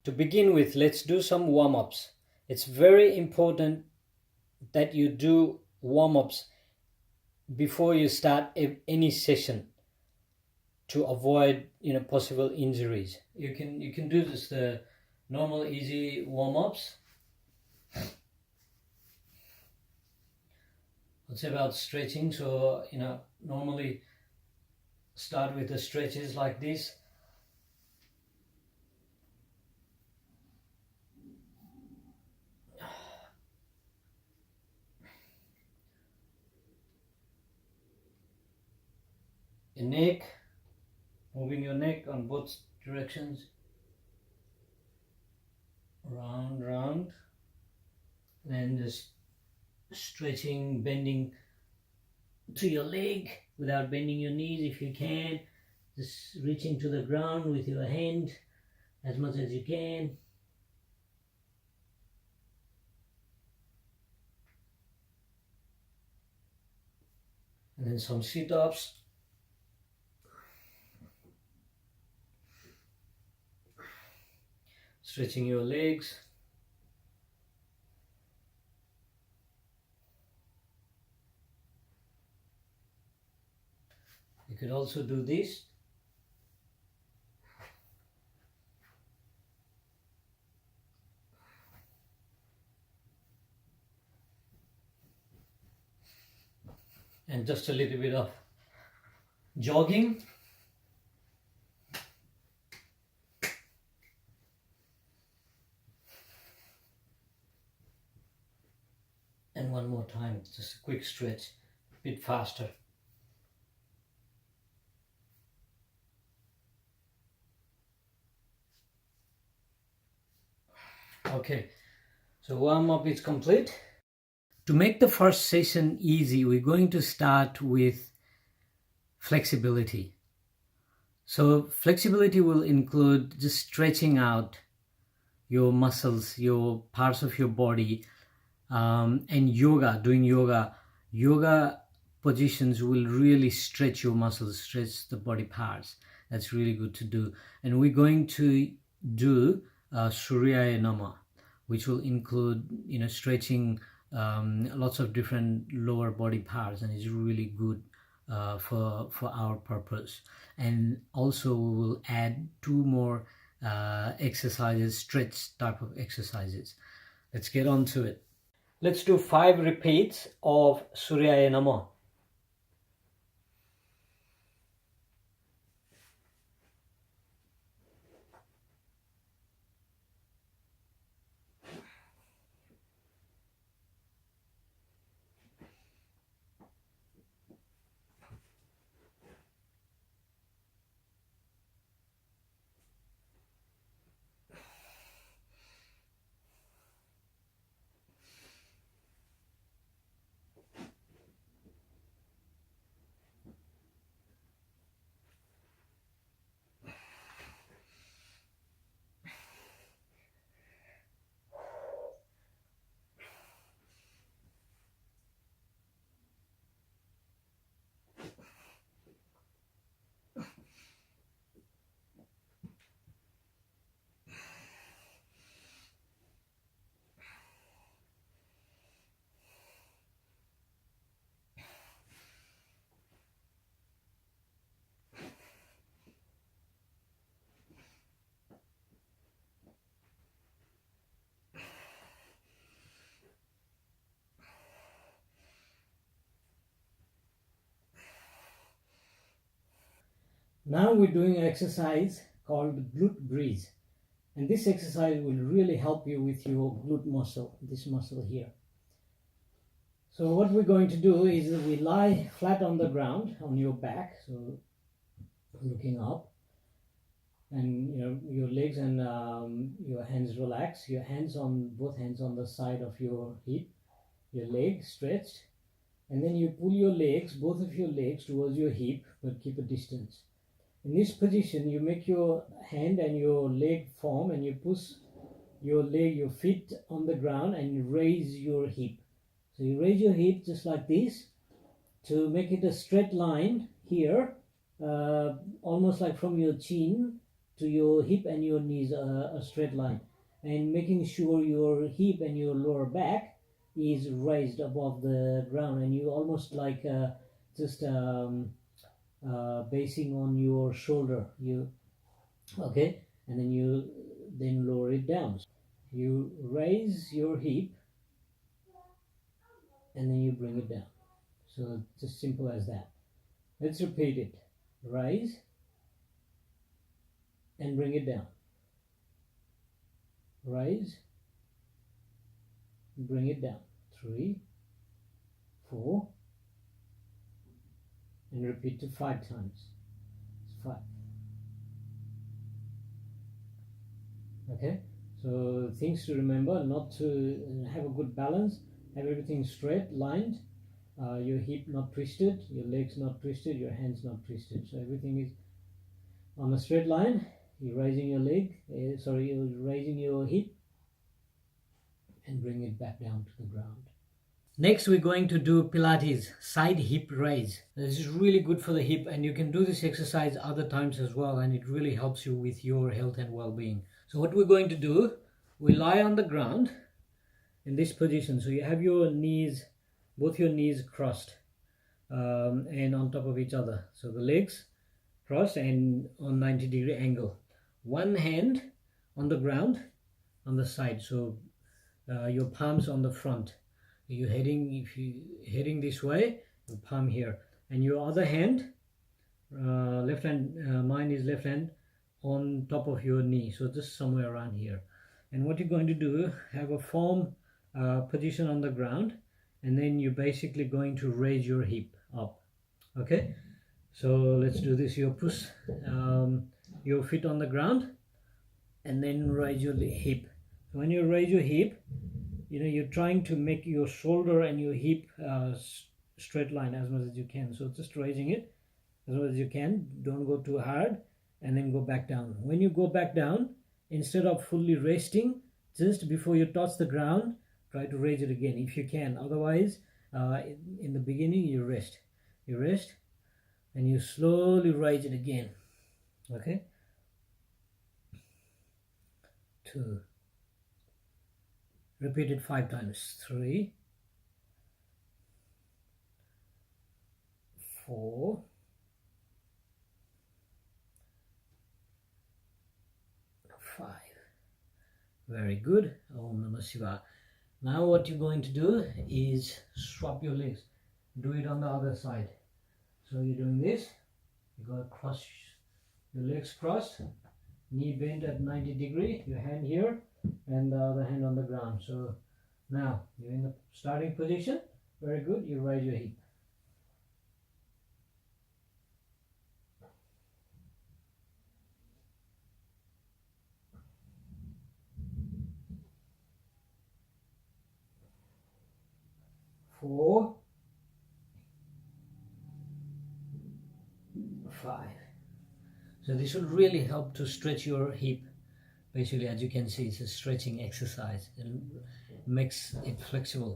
To begin with, let's do some warm-ups. It's very important that you do warm-ups before you start any session to avoid possible injuries. You can do this the normal easy warm-ups. It's about stretching, so normally start with the stretches like this. Your neck, moving your neck on both directions, round, and just stretching, bending to your leg without bending your knees if you can. Just reaching to the ground with your hand as much as you can. And then some sit-ups. Stretching your legs. You could also do this. And just a little bit of jogging. And one more time, just a quick stretch, a bit faster. Okay, so warm up is complete. To make the first session easy, we're going to start with flexibility. So flexibility will include just stretching out your muscles, your parts of your body, and doing yoga. Yoga positions will really stretch your muscles, stretch the body parts. That's really good to do. And we're going to do Surya Nama, which will include stretching lots of different lower body parts, and it's really good for our purpose. And also we will add 2 more exercises, stretch type of exercises. Let's get on to it. Let's do 5 repeats of Surya Nama. Now we're doing an exercise called glute bridge, and this exercise will really help you with your glute muscle, this muscle here. So what we're going to do is that we lie flat on the ground on your back, so looking up, and your legs and your hands relaxed, both hands on the side of your hip, your leg stretched, and then you pull your legs, both of your legs towards your hip, but keep a distance. In this position, you make your hand and your leg form, and you push your feet on the ground, and you raise your hip. So you raise your hip just like this to make it a straight line here, almost like from your chin to your hip and your knees a straight line, and making sure your hip and your lower back is raised above the ground, and you almost like just basing on your shoulder. You okay, and then you lower it down. You raise your hip and then you bring it down. So just simple as that. Let's repeat it. Rise and bring it down. Rise, bring it down. 3, 4, and repeat to 5 times. 5. Okay, so things to remember: not to have a good balance, have everything straight, lined, your hip not twisted, your legs not twisted, your hands not twisted. So everything is on a straight line. You're raising your leg, you're raising your hip and bring it back down to the ground. Next, we're going to do Pilates, side hip raise. This is really good for the hip, and you can do this exercise other times as well, and it really helps you with your health and well-being. So what we're going to do, we lie on the ground in this position. So you have your knees, both your knees crossed and on top of each other. So the legs crossed and on 90-degree angle. One hand on the ground on the side. So your palms on the front. If you heading this way, your palm here, and your other hand, left hand, mine is left hand, on top of your knee, so just somewhere around here. And what you're going to do, have a firm position on the ground, and then you're basically going to raise your hip up. Okay, so let's do this. You push your feet on the ground and then raise your hip. So when you raise your hip, you're trying to make your shoulder and your hip straight line as much as you can. So just raising it as much as you can. Don't go too hard, and then go back down. When you go back down, instead of fully resting, just before you touch the ground, try to raise it again if you can. Otherwise, in the beginning, you rest, and you slowly raise it again. Okay, 2. Repeat it 5 times. 3, 4, 5. Very good. Om Namah Shivaya. Now what you're going to do is swap your legs. Do it on the other side. So you're doing this. You got to cross your legs crossed, knee bent at 90 degree, your hand here and the other hand on the ground. So now you're in the starting position. Very good. You raise your hip. Four, 5. So this will really help to stretch your hip. Basically, as you can see, it's a stretching exercise. It makes it flexible.